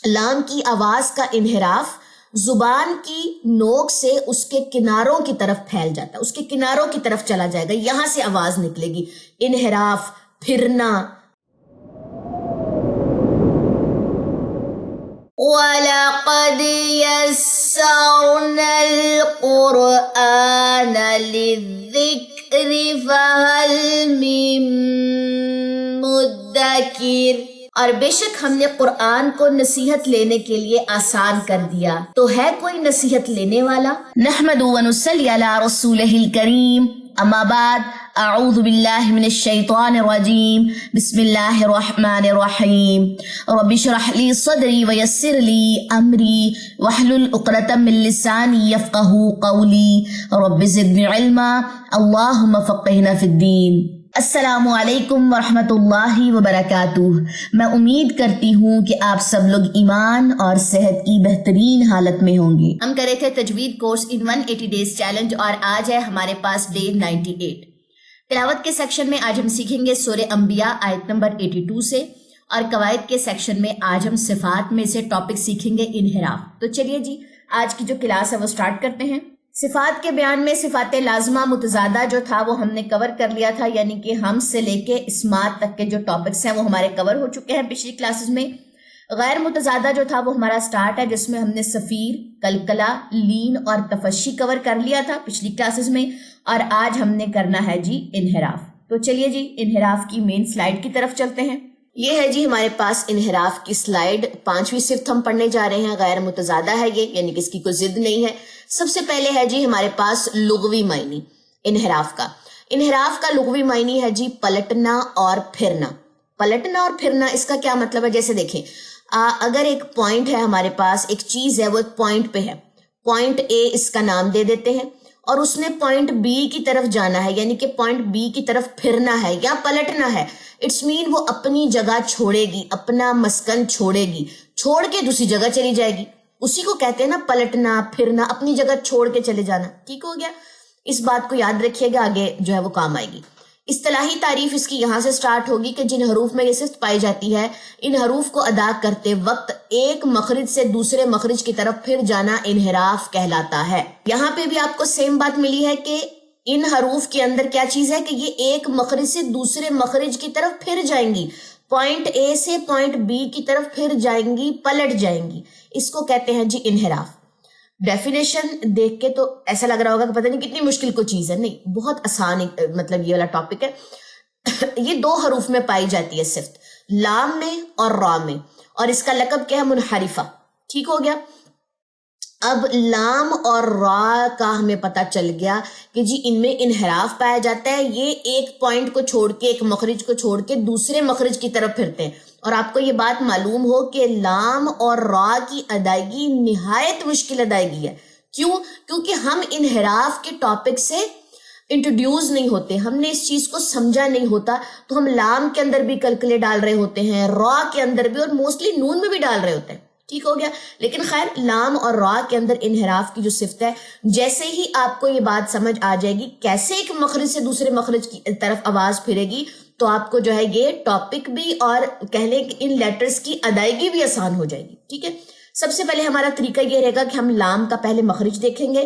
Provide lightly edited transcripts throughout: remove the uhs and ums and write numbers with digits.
لام کی آواز کا انحراف زبان کی نوک سے اس کے کناروں کی طرف پھیل جاتا ہے، اس کے کناروں کی طرف چلا جائے گا، یہاں سے آواز نکلے گی، انحراف، پھرنا۔ وَلَقَدْ يَسَّرْنَا الْقُرْآنَ لِلذِّكْرِ فَهَلْ مِن مُدَّكِرٍ، اور بے شک ہم نے قرآن کو نصیحت لینے کے لیے آسان کر دیا، تو ہے کوئی نصیحت لینے والا؟ نحمد و نصلی علی رسولہ الکریم، اما بعد، اعوذ باللہ من الشیطان الرجیم، بسم اللہ الرحمن الرحیم، رب اشرح لی صدری ویسر لی امری واحلل عقدۃ من لسانی یفقہوا قولی، رب زدنی علما، اللہم فقہنا فی الدین۔ السلام علیکم ورحمۃ اللہ وبرکاتہ۔ میں امید کرتی ہوں کہ آپ سب لوگ ایمان اور صحت کی بہترین حالت میں ہوں گے۔ ہم کرے تھے تجوید کورس ان 180 ڈیز چیلنج، اور آج ہے ہمارے پاس ڈے 98۔ تلاوت کے سیکشن میں آج ہم سیکھیں گے سورہ انبیاء آیت نمبر 82 سے، اور قواعد کے سیکشن میں آج ہم صفات میں سے ٹاپک سیکھیں گے انحراف۔ تو چلیے جی، آج کی جو کلاس ہے وہ سٹارٹ کرتے ہیں۔ صفات کے بیان میں صفات لازمہ متضادہ جو تھا وہ ہم نے کور کر لیا تھا، یعنی کہ ہم سے لے کے اسمات تک کے جو ٹاپکس ہیں وہ ہمارے کور ہو چکے ہیں پچھلی کلاسز میں۔ غیر متضادہ جو تھا وہ ہمارا سٹارٹ ہے، جس میں ہم نے صفیر، کلکلہ، لین اور تفشی کور کر لیا تھا پچھلی کلاسز میں، اور آج ہم نے کرنا ہے جی انحراف۔ تو چلیے جی انحراف کی مین سلائیڈ کی طرف چلتے ہیں۔ یہ ہے جی ہمارے پاس انحراف کی سلائیڈ، 5ویں صفت ہم پڑھنے جا رہے ہیں، غیر متضادہ ہے یہ، یعنی کہ اس کی کوئی ضد نہیں ہے۔ سب سے پہلے ہے جی ہمارے پاس لغوی معنی انحراف کا۔ انحراف کا لغوی معنی ہے جی پلٹنا اور پھرنا۔ پلٹنا اور پھرنا اس کا کیا مطلب ہے؟ جیسے دیکھیں، اگر ایک پوائنٹ ہے ہمارے پاس، ایک چیز ہے وہ ایک پوائنٹ پہ ہے، پوائنٹ اے اس کا نام دے دیتے ہیں، اور اس نے پوائنٹ بی کی طرف جانا ہے، یعنی کہ پوائنٹ بی کی طرف پھرنا ہے یا پلٹنا ہے، اٹس مین وہ اپنی جگہ چھوڑے گی، اپنا مسکن چھوڑے گی، چھوڑ کے دوسری جگہ چلی جائے گی، اسی کو کہتے ہیں نا پلٹنا پھرنا، اپنی جگہ چھوڑ کے چلے جانا۔ ٹھیک ہو گیا، اس بات کو یاد رکھیے گا، آگے جو ہے وہ کام آئے گی۔ اصطلاحی تعریف اس کی یہاں سے سٹارٹ ہوگی کہ جن حروف میں یہ صفت پائی جاتی ہے، ان حروف کو ادا کرتے وقت ایک مخرج سے دوسرے مخرج کی طرف پھر جانا انحراف کہلاتا ہے۔ یہاں پہ بھی آپ کو سیم بات ملی ہے کہ ان حروف کے اندر کیا چیز ہے کہ یہ ایک مخرج سے دوسرے مخرج کی طرف پھر جائیں گی، پوائنٹ اے سے پوائنٹ بی کی طرف پھر جائیں گی، پلٹ جائیں گی، اس کو کہتے ہیں جی انحراف۔ ڈیفینیشن دیکھ کے تو ایسا لگ رہا ہوگا کہ پتہ نہیں کتنی مشکل کو چیز ہے، نہیں، بہت آسان مطلب یہ والا ٹاپک ہے۔ یہ 2 حروف میں پائی جاتی ہے صفت، لام میں اور را میں، اور اس کا لقب کیا ہے؟ منحرفہ۔ ٹھیک ہو گیا، اب لام اور را کا ہمیں پتا چل گیا کہ جی ان میں انحراف پایا جاتا ہے، یہ ایک پوائنٹ کو چھوڑ کے، ایک مخرج کو چھوڑ کے دوسرے مخرج کی طرف پھرتے ہیں، اور آپ کو یہ بات معلوم ہو کہ لام اور را کی ادائیگی نہایت مشکل ادائیگی ہے۔ کیوں؟ کیونکہ ہم انحراف کے ٹاپک سے انٹروڈیوس نہیں ہوتے، ہم نے اس چیز کو سمجھا نہیں ہوتا، تو ہم لام کے اندر بھی کلکلے ڈال رہے ہوتے ہیں، را کے اندر بھی، اور موسٹلی نون میں بھی ڈال رہے ہوتے ہیں۔ ٹھیک ہو گیا، لیکن خیر لام اور را کے اندر انحراف کی جو صفت ہے، جیسے ہی آپ کو یہ بات سمجھ آ جائے گی کیسے ایک مخرج سے دوسرے مخرج کی طرف آواز پھرے گی، تو آپ کو جو ہے یہ ٹاپک بھی اور کہہ لیں کہ ان لیٹرز کی ادائیگی بھی آسان ہو جائے گی۔ ٹھیک ہے، سب سے پہلے ہمارا طریقہ یہ رہے گا کہ ہم لام کا پہلے مخرج دیکھیں گے،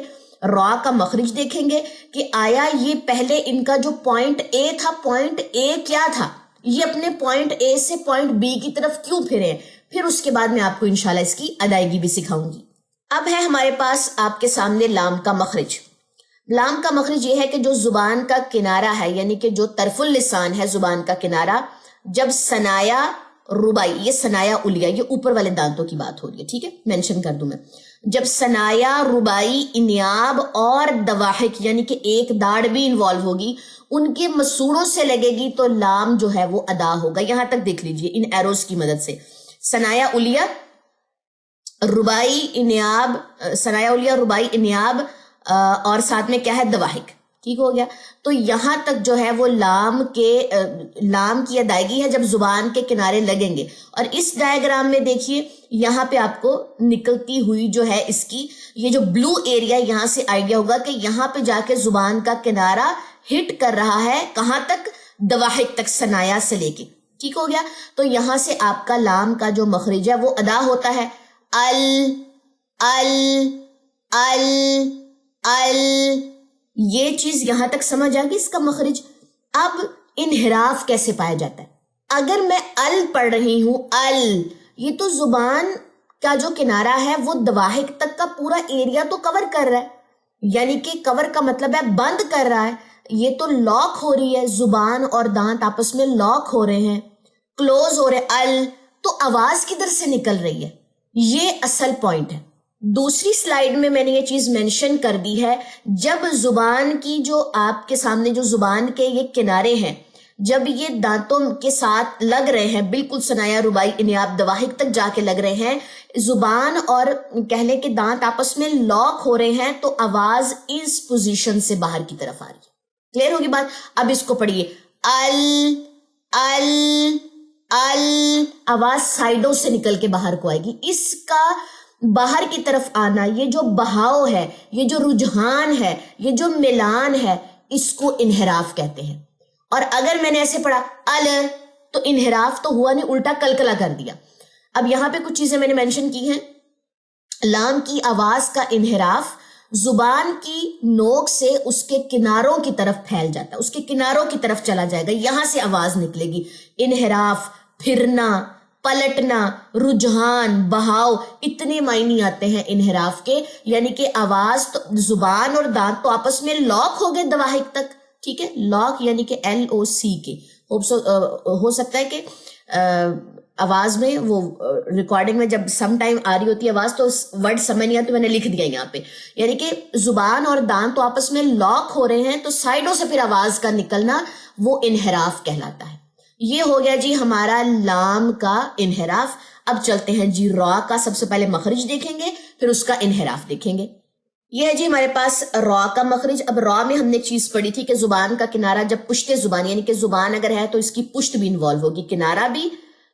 را کا مخرج دیکھیں گے کہ آیا یہ پہلے ان کا جو پوائنٹ اے تھا، پوائنٹ اے کیا تھا، یہ اپنے پوائنٹ اے سے پوائنٹ بی کی طرف کیوں پھرے ہیں، پھر اس کے بعد میں آپ کو انشاءاللہ اس کی ادائیگی بھی سکھاؤں گی۔ اب ہے ہمارے پاس آپ کے سامنے لام کا مخرج۔ لام کا مخرج یہ ہے کہ جو زبان کا کنارہ ہے، یعنی کہ جو طرف اللسان ہے زبان کا کنارہ، جب ثنایا ربائی، یہ ثنایا علیہ، یہ اوپر والے دانتوں کی بات ہو رہی ہے، ٹھیک ہے، مینشن کر دوں میں، جب ثنایا ربائی، انیاب اور دواحک، یعنی کہ ایک داڑ بھی انوالو ہوگی، ان کے مسوڑوں سے لگے گی تو لام جو ہے وہ ادا ہوگا۔ یہاں تک دیکھ لیجئے ان ایروز کی مدد سے، ثنایا علیہ، ربائی، انیاب، ثنایا علیہ، ربائی، انیاب، اور ساتھ میں کیا ہے؟ دواحک۔ ٹھیک ہو گیا، تو یہاں تک جو ہے وہ لام کی ادائیگی ہے جب زبان کے کنارے لگیں گے، اور اس ڈائیگرام میں دیکھیے یہاں پہ آپ کو نکلتی ہوئی جو ہے اس کی یہ جو بلو ایریا، یہاں سے آئیڈیا ہوگا کہ یہاں پہ جا کے زبان کا کنارہ ہٹ کر رہا ہے، کہاں تک؟ دواحک تک، ثنایا سے لے کے۔ ٹھیک ہو گیا. تو یہاں سے آپ کا لام کا جو مخرج ہے وہ ادا ہوتا ہے ال ال ال ال. یہ چیز یہاں تک سمجھ آ گئی اس کا مخرج. اب انحراف کیسے پایا جاتا ہے؟ اگر میں ال پڑھ رہی ہوں ال، یہ تو زبان کا جو کنارہ ہے وہ دواحق تک کا پورا ایریا تو کور کر رہا ہے، یعنی کہ کور کا مطلب ہے بند کر رہا ہے. یہ تو لاک ہو رہی ہے، زبان اور دانت آپس میں لاک ہو رہے ہیں، کلوز ہو رہے. ال تو آواز کدھر سے نکل رہی ہے، یہ اصل پوائنٹ ہے. دوسری سلائیڈ میں نے یہ چیز مینشن کر دی ہے. جب زبان کی جو آپ کے سامنے جو زبان کے یہ کنارے ہیں، جب یہ دانتوں کے ساتھ لگ رہے ہیں، بالکل ثنایا رباعی انیاب دواحق تک جا کے لگ رہے ہیں، زبان اور کہہ لیں کہ دانت آپس میں لاک ہو رہے ہیں، تو آواز اس پوزیشن سے باہر کی طرف آ رہی ہے. کلیئر ہوگی بات؟ اب اس کو پڑھیے ال ال ال. آواز سائڈوں سے نکل کے باہر کو آئے گی. اس کا باہر کی طرف آنا، یہ جو بہاؤ ہے، یہ جو رجحان ہے، یہ جو ملان ہے، اس کو انحراف کہتے ہیں. اور اگر میں نے ایسے پڑھا ال تو انحراف تو ہوا نہیں، الٹا کلکلا کر دیا. اب یہاں پہ کچھ چیزیں میں نے مینشن کی ہیں. لام کی آواز کا انحراف زبان کی نوک سے اس کے کناروں کی طرف پھیل جاتا ہے، اس کے کناروں کی طرف چلا جائے گا، یہاں سے آواز نکلے گی. انحراف، پھرنا، پلٹنا، رجحان، بہاؤ، اتنے معنی آتے ہیں انحراف کے. یعنی کہ آواز تو زبان اور دانت تو آپس میں لاک ہو گئے دواحق تک، ٹھیک ہے، لاک یعنی کہ LOC کے. ہو سکتا ہے کہ آواز میں وہ ریکارڈنگ میں جب سم ٹائم آ رہی ہوتی ہے آواز تو ورڈ سمجھ نہیں آتی، میں نے لکھ دیا یہاں پہ. یعنی کہ زبان اور دانت تو آپس میں لاک ہو رہے ہیں، تو سائڈوں سے پھر آواز کا نکلنا وہ انحراف کہلاتا ہے. یہ ہو گیا جی ہمارا لام کا انحراف. اب چلتے ہیں جی را کا. سب سے پہلے مخرج دیکھیں گے، پھر اس کا انحراف دیکھیں گے. یہ ہے جی ہمارے پاس را کا مخرج. اب را میں ہم نے چیز پڑھی تھی کہ زبان کا کنارہ جب پشت زبان، یعنی کہ زبان اگر ہے تو اس کی پشت بھی انوالو ہوگی، کنارہ بھی،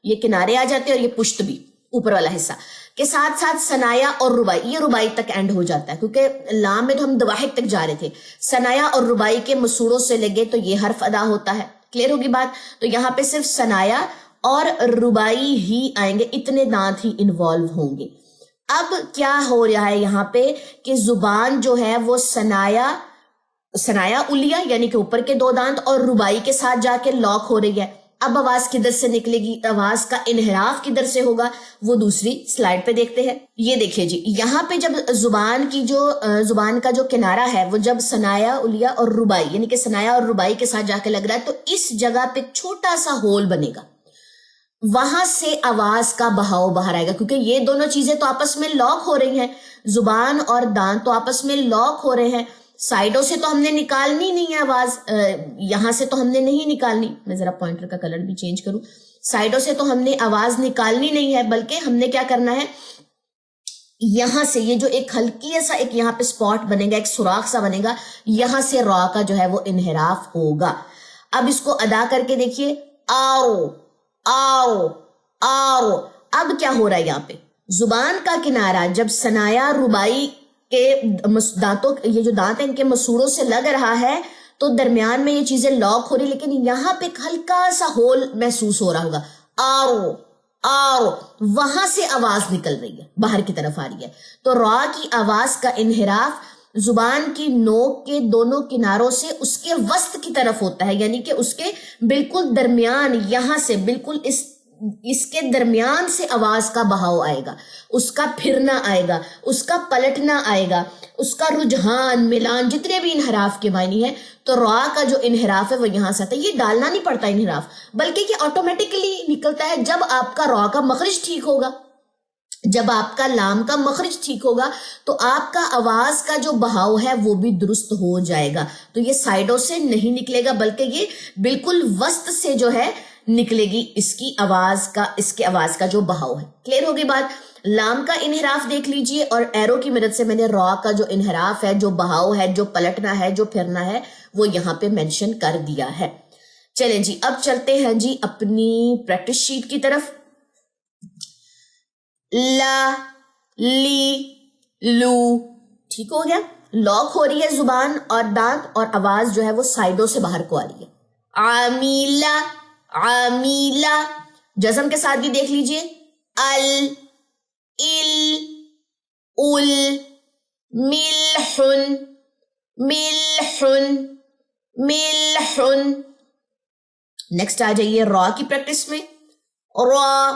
یہ کنارے آ جاتے ہیں اور یہ پشت بھی، اوپر والا حصہ کے ساتھ ساتھ ثنایا اور ربائی. یہ ربائی تک اینڈ ہو جاتا ہے کیونکہ لام میں تو ہم دواحق تک جا رہے تھے. ثنایا اور ربائی کے مسوڑوں سے لگے تو یہ حرف ادا ہوتا ہے. کلیئر ہوگی بات؟ تو یہاں پہ صرف ثنایا اور ربائی ہی آئیں گے، اتنے دانت ہی انوالو ہوں گے. اب کیا ہو رہا ہے یہاں پہ کہ زبان جو ہے وہ ثنایا الیا یعنی کہ اوپر کے دو دانت اور ربائی کے ساتھ جا کے لاک ہو رہی ہے. اب آواز کدھر سے نکلے گی، آواز کا انحراف کدھر سے ہوگا، وہ دوسری سلائیڈ پہ دیکھتے ہیں. یہ دیکھیے جی یہاں پہ جب زبان کا جو کنارہ ہے وہ جب ثنایا الیا اور ربائی یعنی کہ ثنایا اور ربائی کے ساتھ جا کے لگ رہا ہے، تو اس جگہ پہ چھوٹا سا ہول بنے گا، وہاں سے آواز کا بہاؤ باہر آئے گا. کیونکہ یہ دونوں چیزیں تو آپس میں لاک ہو رہی ہیں، زبان اور دانت تو آپس میں لاک ہو رہے ہیں. سائڈوں سے تو ہم نے نکالنی نہیں ہے آواز، یہاں سے تو ہم نے نہیں نکالنی. میں ذرا پوائنٹر کا کلر بھی چینج کروں. سائڈوں سے تو ہم نے آواز نکالنی نہیں ہے، بلکہ ہم نے کیا کرنا ہے، یہاں سے یہ جو ایک ہلکی سا ایک یہاں پہ سپاٹ بنے گا، ایک سوراخ سا بنے گا، یہاں سے را کا جو ہے وہ انحراف ہوگا. اب اس کو ادا کر کے دیکھیے، آؤ آؤ آؤ. اب کیا ہو رہا ہے یہاں پہ، زبان کا کنارہ جب ثنایا ربائی کے دانتوں، یہ جو دانت ہیں ان کے مسوڑوں سے لگ رہا ہے تو درمیان میں یہ چیزیں لاک ہو رہی، لیکن یہاں پہ ایک ہلکا سا ہول محسوس ہو رہا ہوگا. آؤ آؤ، وہاں سے آواز نکل رہی ہے، باہر کی طرف آ رہی ہے. تو را کی آواز کا انحراف زبان کی نوک کے دونوں کناروں سے اس کے وسط کی طرف ہوتا ہے، یعنی کہ اس کے بالکل درمیان، یہاں سے بالکل اس کے درمیان سے آواز کا بہاؤ آئے گا، اس کا پھرنا آئے گا، اس کا پلٹنا آئے گا، اس کا رجحان، ملان، جتنے بھی انحراف کے معنی ہیں. تو را کا جو انحراف ہے وہ یہاں سے آتا ہے. یہ ڈالنا نہیں پڑتا انحراف، بلکہ یہ آٹومیٹکلی نکلتا ہے جب آپ کا را کا مخرج ٹھیک ہوگا. جب آپ کا لام کا مخرج ٹھیک ہوگا تو آپ کا آواز کا جو بہاؤ ہے وہ بھی درست ہو جائے گا. تو یہ سائڈوں سے نہیں نکلے گا، بلکہ یہ بالکل وسط سے جو ہے نکلے گی اس کے آواز کا جو بہاؤ ہے. کلیئر ہوگی بات؟ لام کا انحراف دیکھ لیجئے، اور ایرو کی مدد سے میں نے را کا جو انحراف ہے، جو بہاؤ ہے، جو پلٹنا ہے، جو پھرنا ہے، وہ یہاں پہ مینشن کر دیا ہے. چلیں جی اب چلتے ہیں جی اپنی پریکٹس شیٹ کی طرف. لا، لی، لو، ٹھیک ہو گیا. لاک ہو رہی ہے زبان اور دانت، اور آواز جو ہے وہ سائڈوں سے باہر کو آ رہی ہے. عامیلہ، عمیلا. جزم کے ساتھ بھی دیکھ لیجئے, ال, ال, ال, ملحن, ملحن, ملحن. نیکسٹ آ جائیے را کی پریکٹس میں. را,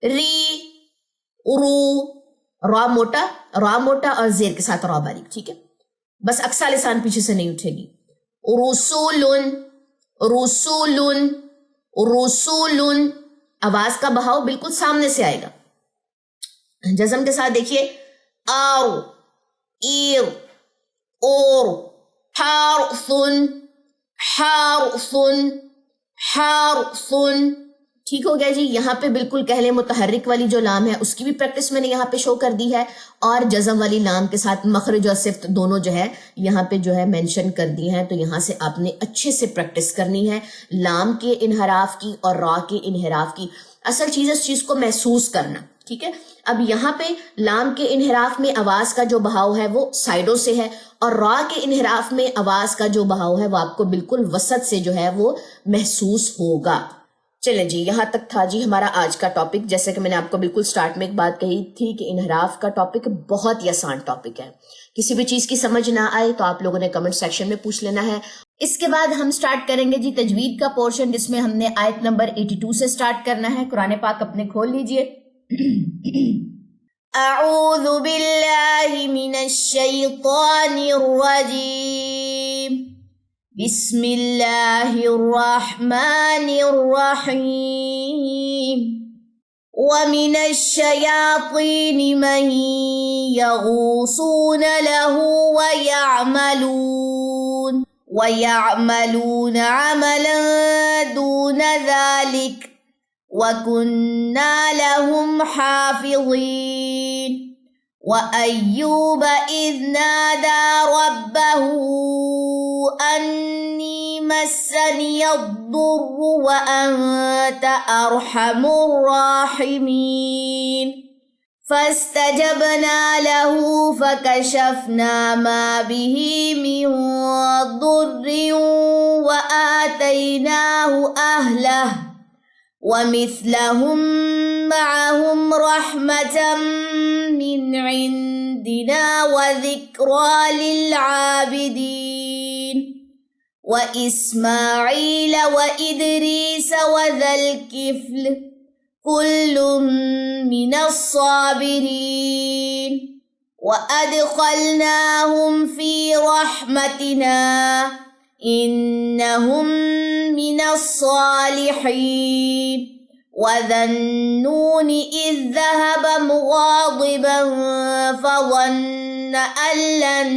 ری, رو. را موٹا اور زیر کے ساتھ را باریک, ٹھیک ہے. بس اقصا لسان پیچھے سے نہیں اٹھے گی. رسولن, رسولن, رسولن. آواز کا بہاؤ بالکل سامنے سے آئے گا. جزم کے ساتھ دیکھیے, آر, ایر, اور. حارثن, حارثن, حارثن. ٹھیک ہو گیا جی. یہاں پہ بالکل کہلے متحرک والی جو لام ہے اس کی بھی پریکٹس میں نے یہاں پہ شو کر دی ہے, اور جزم والی لام کے ساتھ مخرج اور صفت دونوں جو ہے یہاں پہ جو ہے مینشن کر دی ہیں. تو یہاں سے آپ نے اچھے سے پریکٹس کرنی ہے لام کے انحراف کی اور را کے انحراف کی. اصل چیز اس چیز کو محسوس کرنا, ٹھیک ہے. اب یہاں پہ لام کے انحراف میں آواز کا جو بہاؤ ہے وہ سائڈوں سے ہے, اور را کے انحراف میں آواز کا جو بہاؤ ہے وہ آپ کو بالکل وسط سے جو ہے وہ محسوس ہوگا. چلیں جی, یہاں تک تھا جی ہمارا آج کا ٹاپک. جیسے کہ میں نے آپ کو بالکل سٹارٹ میں ایک بات کہی تھی کہ انحراف کا ٹاپک بہت ہی آسان ٹاپک ہے. کسی بھی چیز کی سمجھ نہ آئے تو آپ لوگوں نے کمنٹ سیکشن میں پوچھ لینا ہے. اس کے بعد ہم سٹارٹ کریں گے جی تجوید کا پورشن, جس میں ہم نے آیت نمبر 82 سے سٹارٹ کرنا ہے. قرآن پاک اپنے کھول لیجئے. اعوذ باللہ من الشیطان الرجیم, بسم اللہ الرحمن الرحیم. ومن الشیاطین من یغوصون له ویعملون عملا دون ذلك وَكُنَّا لَهُمْ حَافِظِينَ. وَأَيُّوبَ إِذْ نَادَى رَبَّهُ أَنِّي مَسَّنِيَ الضُّرُّ وَأَنْتَ أَرْحَمُ الرَّاحِمِينَ. فَاسْتَجَبْنَا لَهُ فَكَشَفْنَا مَا بِهِ مِنْ ضُرٍّ وَآتَيْنَاهُ أَهْلَهُ وَمِثْلَهُمْ مَعَهُمْ رَحْمَةً مِّنْ عِنْدِنَا وَذِكْرَى لِلْعَابِدِينَ. وَإِسْمَاعِيلَ وَإِدْرِيسَ وَذَا الْكِفْلِ كُلٌّ مِّنَ الصَّابِرِينَ. وَأَدْخَلْنَاهُمْ فِي رَحْمَتِنَا إِنَّهُمْ مِنَ الصَّالِحِينَ. وَذَا النُّونِ إِذْ ذَهَبَ مُغَاضِبًا فَظَنَّ أَن لَّن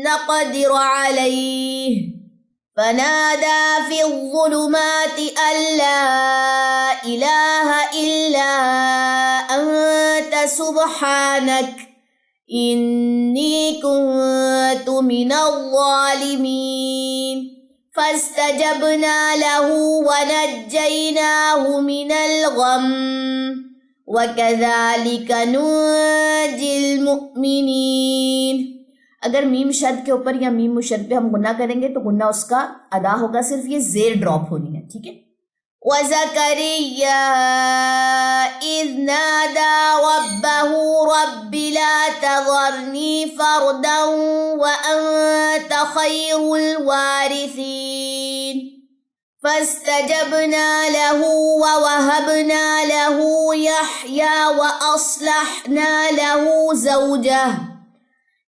نَّقْدِرَ عَلَيْهِ فَنَادَىٰ فِي الظُّلُمَاتِ أَن لَّا إِلَٰهَ إِلَّا أَنتَ سُبْحَانَكَ إِنِّي كُنتُ مِنَ الظَّالِمِينَ. فَاسْتَجَبْنَا لَهُ وَنَجَّيْنَاهُ مِنَ الْغَمِّ وَكَذَلِكَ نُنجِي الْمُؤْمِنِينَ. اگر میم شد کے اوپر یا میم مشد پہ ہم غنہ کریں گے تو غنہ اس کا ادا ہوگا, صرف یہ زیر ڈراپ ہونی ہے, ٹھیک ہے. وَزَكَرِيَّا إِذْ نَادَى رَبَّهُ رَبِّ لَا تَذَرْنِي فَرْدًا وَأَنْتَ خَيْرُ الْوَارِثِينَ. فَاسْتَجَبْنَا لَهُ وَوَهَبْنَا لَهُ يَحْيَى وَأَصْلَحْنَا لَهُ زَوْجَهُ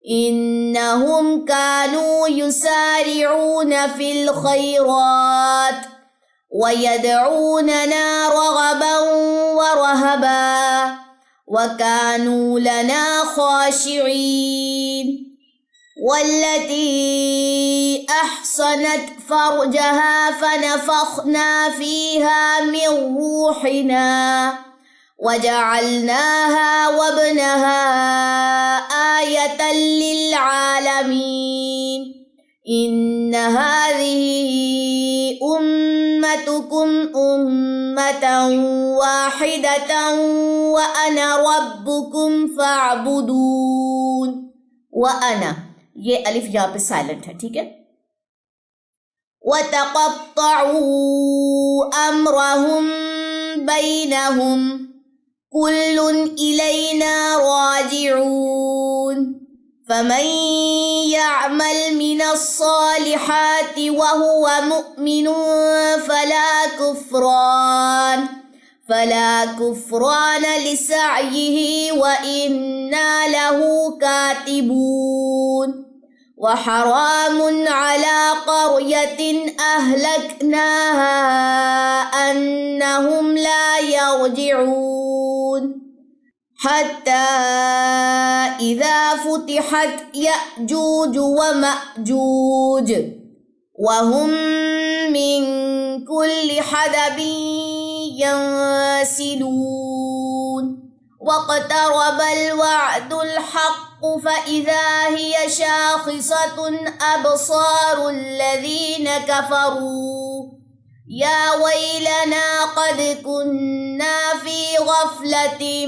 إِنَّهُمْ كَانُوا يُسَارِعُونَ فِي الْخَيْرَاتِ وَيَدْعُونَنَا رَغَبًا وَرَهَبًا وَكَانُوا لَنَا خَاشِعِينَ. وَالَّتِي أَحْصَنَتْ فَرْجَهَا فَنَفَخْنَا فِيهَا مِنْ رُوحِنَا وَجَعَلْنَاهَا وَابْنَهَا آيَةً لِلْعَالَمِينَ. إِنَّ هَذِهِ أُمَّتُكُمْ أُمَّةً وَاحِدَةً وَأَنَا رَبُّكُمْ فَاعْبُدُونِ. وَأَنَا, یہ الف یہاں پہ سائلنٹ ہے, ٹھیک ہے. وتقطعوا أمرهم بينهم كل إلينا راجعون فمن يعمل من الصالحات وهو مؤمن فلا كفران لسعيه وإنا له كاتبون وحرام على قرية أهلكناها أنهم لا يرجعون حتى إذا فتحت يأجوج ومأجوج وهم من كل حدب ينسلون واقترب الوعد الحق فإذا هي شاخصة أبصار الذين كفروا يا ويلنا قد كنا في غفلة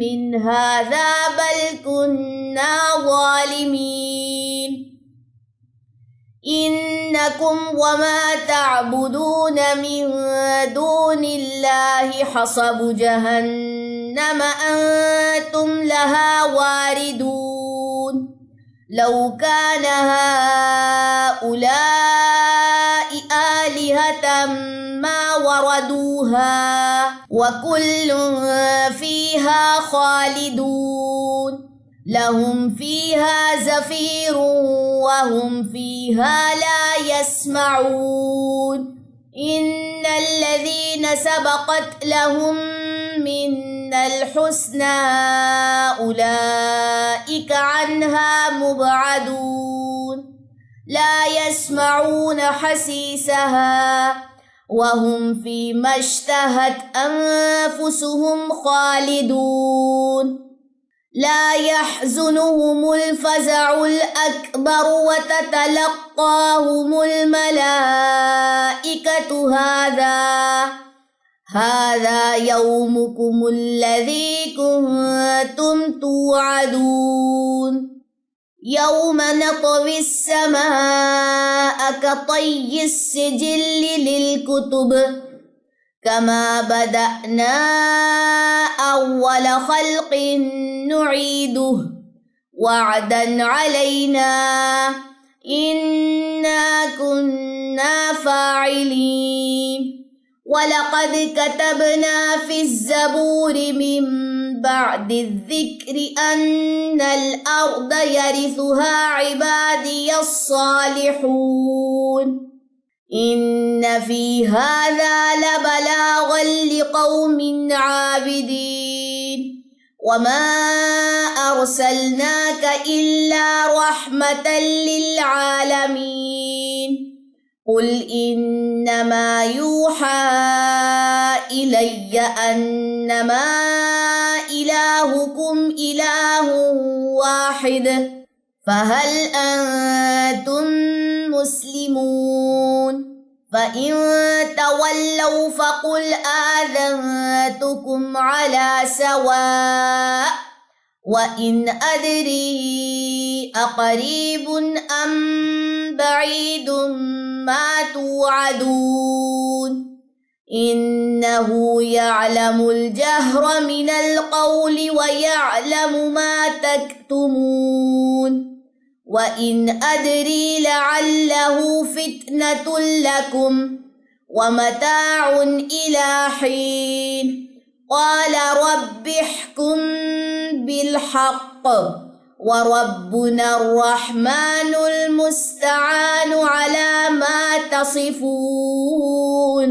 من هذا بل كنا ظالمين إنكم وما تعبدون من دون الله حصب جهنم أنتم لها واردون لو كان هؤلاء آلهة ما وردوها وكل فيها خالدون لهم فيها زفير وهم فيها لا يسمعون إن الذين سبقت لهم منا الحسنى أولئك عنها مبعدون لا يسمعون حسيسها وهم فيما اشتهت أنفسهم خالدون لا يحزنهم الفزع الأكبر وتتلقاهم الملائكة هذا يومكم الذي كنتم توعدون يوم نطوي السماء كطي السجل للكتب كما بدأنا أول خلق نعيده وعدا علينا إنا كنا فاعلين ولقد كتبنا في الزبور من بعد الذكر أن الأرض يرثها عبادي الصالحون إن في هذا لبلاغا لقوم عابدين وما أرسلناك إلا رحمة للعالمين قل إنما يوحى إلي أنما إلهكم إله واحد فهل أنتم مسلمون فإن تولوا فقل آذنتكم على سواء وإن أدري أقريب أم بعيد ما توعدون إنه يعلم الجهر من القول ويعلم ما تكتمون وإن أدري لعله فتنة لكم ومتاع إلى حين قال رب احكم بالحق وربنا الرحمن المستعان على ما تصفون।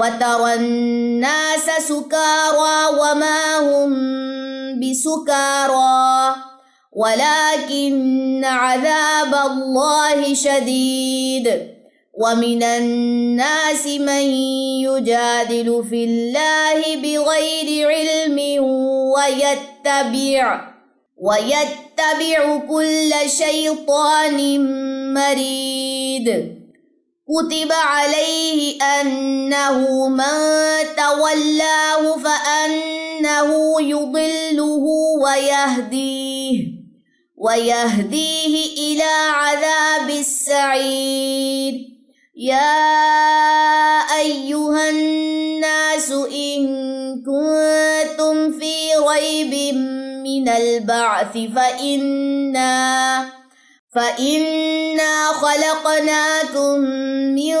وَتَرَى النَّاسَ سُكَارَى وَمَا هُمْ بِسُكَارَى وَلَكِنَّ عَذَابَ اللَّهِ شَدِيدٌ وَمِنَ النَّاسِ مَن يُجَادِلُ فِي اللَّهِ بِغَيْرِ عِلْمٍ وَيَتَّبِعُ كُلَّ شَيْطَانٍ مَرِيدٍ كُتِبَ عَلَيْهِ أَنَّهُ مَن تَوَلَّاهُ فَأَنَّهُ يُضِلُّهُ وَيَهْدِيهِ إِلَى عَذَابِ السَّعِيرِ يَا أَيُّهَا النَّاسُ إِن كُنتُمْ فِي رَيْبٍ مِّنَ الْبَعْثِ فَإِنَّا خَلَقْنَاكُم مِّن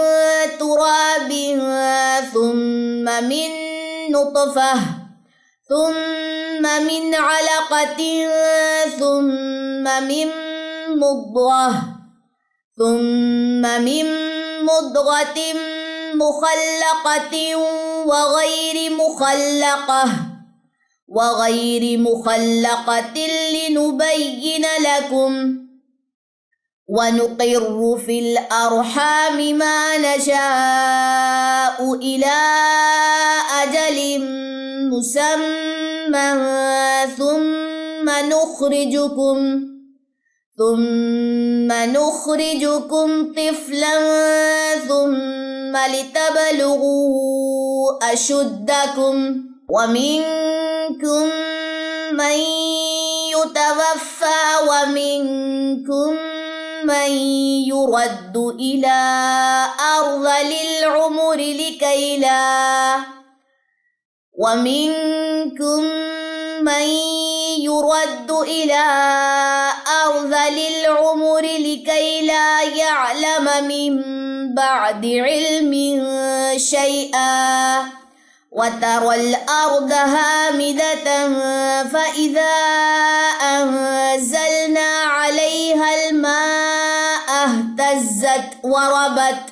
تُرَابٍ ثُمَّ مِن نُّطْفَةٍ ثُمَّ مِنْ عَلَقَةٍ ثُمَّ مِن مُّضْغَةٍ مُّخَلَّقَةٍ وَغَيْرِ مُخَلَّقَةٍ لِّنُبَيِّنَ لَكُمْ وَنُقِرُّ فِي الْأَرْحَامِ مَا نَشَاءُ إِلَىٰ أَجَلٍ مُّسَمًّى ثُمَّ نُخْرِجُكُمْ طِفْلًا ثُمَّ لِتَبْلُغُوا أَشُدَّكُمْ وَمِنكُم مَّن يُتَوَفَّىٰ وَمِنكُم مَّن يُرَدُّ إِلَىٰ أَرْذَلِ الْعُمُرِ لِكَيْ لَا يَعْلَمَ مِن بَعْدِ عِلْمٍ شَيْئًا وَتَرَى الْأَرْضَ هَامِدَةً فَإِذَا أَنزَلْنَا عَلَيْهَا الْمَاءَ اهْتَزَّتْ وَرَبَتْ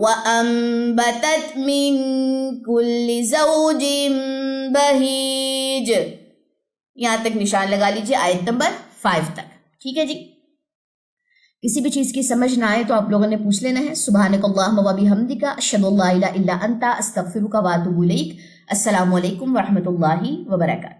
وَأَنبَتَتْ مِن كُلِّ زَوْجٍ بَهِيجٍ۔ یہاں تک نشان لگا لیجیے آیت نمبر 5 تک، ٹھیک ہے جی۔ کسی بھی چیز کی سمجھ نہ آئے تو آپ لوگوں نے پوچھ لینا ہے۔ سبحانک اللہم و بحمدک اشہد ان لا الہ الا انت استغفرک و اتوب الیک۔ السلام علیکم ورحمۃ اللہ وبرکاتہ۔